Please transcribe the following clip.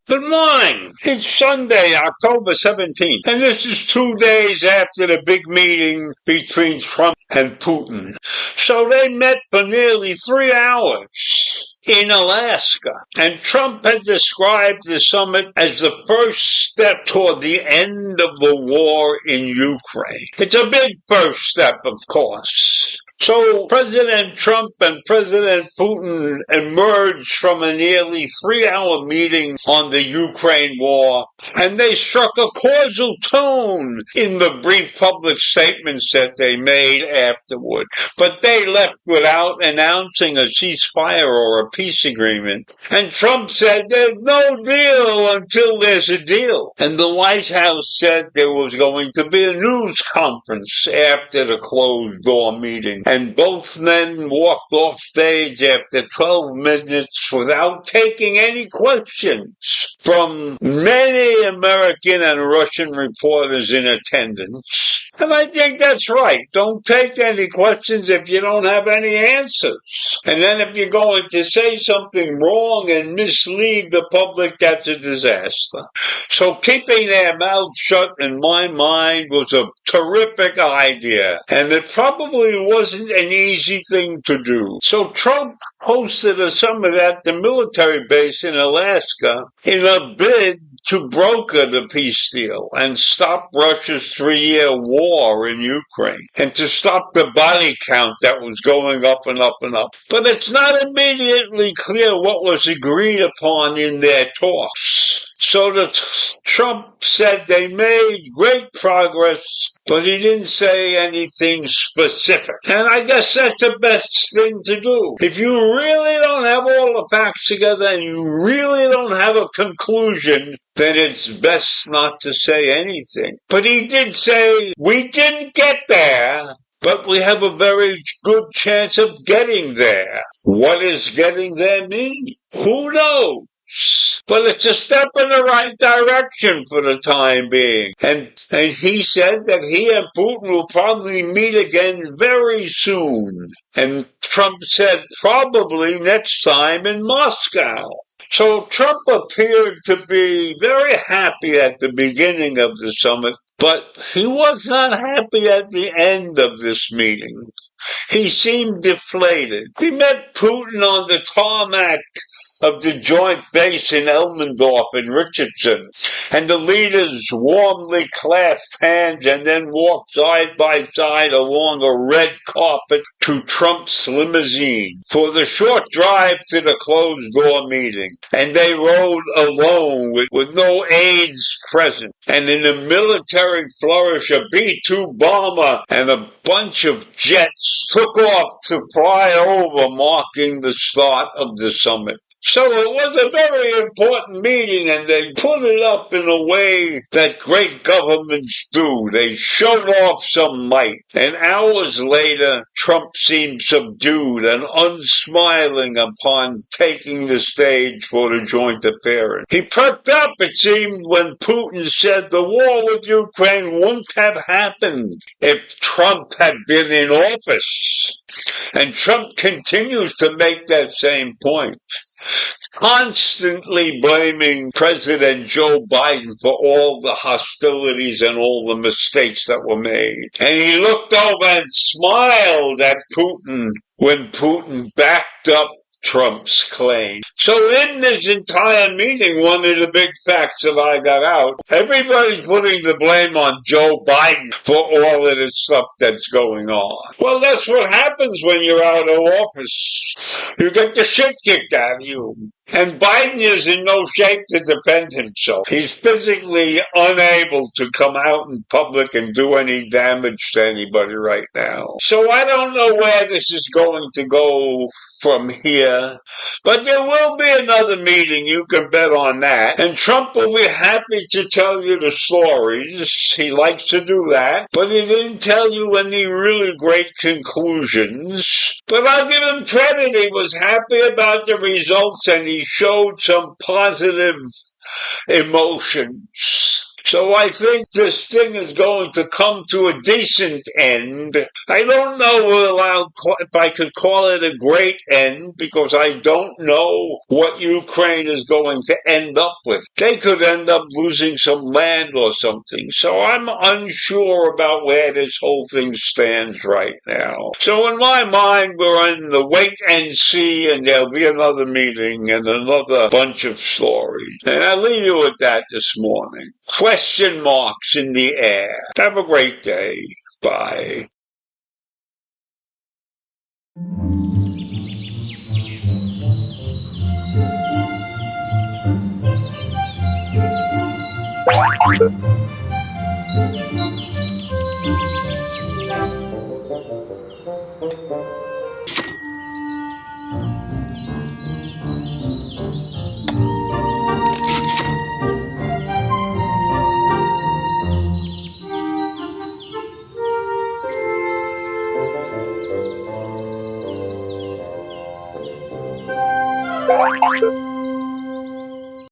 Good morning. It's Sunday, October 17th, and this is 2 days after the big meeting between Trump and Putin. So they met for nearly 3 hours in Alaska, and Trump has described the summit as the first step toward the end of the war in Ukraine. It's a big first step, of course. So President Trump and President Putin emerged from a nearly 3-hour meeting on the Ukraine war, and they struck a cordial tone in the brief public statements that they made afterward. But they left without announcing a ceasefire or a peace agreement. And Trump said there's no deal until there's a deal. And the White House said there was going to be a news conference after the closed-door meeting. And both men walked off stage after 12 minutes without taking any questions from many American and Russian reporters in attendance. And I think that's right. Don't take any questions if you don't have any answers. And then if you're going to say something wrong and mislead the public, that's a disaster. So keeping their mouths shut, in my mind, was a terrific idea. And it probably wasn't an easy thing to do. So Trump hosted a summit at the military base in Alaska in a bid to broker the peace deal and stop Russia's 3-year war in Ukraine and to stop the body count that was going up and up and up. But it's not immediately clear what was agreed upon in their talks. So Trump said they made great progress, but he didn't say anything specific. And I guess that's the best thing to do. If you really don't have all the facts together and you really don't have a conclusion, then it's best not to say anything. But he did say, we didn't get there, but we have a very good chance of getting there. What does getting there mean? Who knows? But it's a step in the right direction for the time being. And he said that he and Putin will probably meet again very soon. And Trump said probably next time in Moscow. So Trump appeared to be very happy at the beginning of the summit, but he was not happy at the end of this meeting. He seemed deflated. He met Putin on the tarmac of the joint base in Elmendorf in Richardson, and the leaders warmly clasped hands and then walked side by side along a red carpet to Trump's limousine for the short drive to the closed-door meeting. And they rode alone with no aides present. And in a military flourish, a B-2 bomber and a bunch of jets took off to fly over, marking the start of the summit. So it was a very important meeting, and they put it up in a way that great governments do. They showed off some might. And hours later, Trump seemed subdued and unsmiling upon taking the stage for the joint appearance. He perked up, it seemed, when Putin said the war with Ukraine wouldn't have happened if Trump had been in office. And Trump continues to make that same point, constantly blaming President Joe Biden for all the hostilities and all the mistakes that were made. And he looked over and smiled at Putin when Putin backed up Trump's claim. So in this entire meeting, one of the big facts that I got out, everybody's putting the blame on Joe Biden for all of this stuff that's going on. Well, that's what happens when you're out of office. You get the shit kicked out of you. And Biden is in no shape to defend himself. He's physically unable to come out in public and do any damage to anybody right now. So I don't know where this is going to go from here. But there will be another meeting, you can bet on that. And Trump will be happy to tell you the stories. He likes to do that. But he didn't tell you any really great conclusions. But I'll give him credit. He was happy about the results and he showed some positive emotions. So I think this thing is going to come to a decent end. I don't know if I could call it a great end because I don't know what Ukraine is going to end up with. They could end up losing some land or something. So I'm unsure about where this whole thing stands right now. So in my mind, we're in the wait and see, and there'll be another meeting and another bunch of stories. And I'll leave you with that this morning. Question marks in the air. Have a great day. Bye.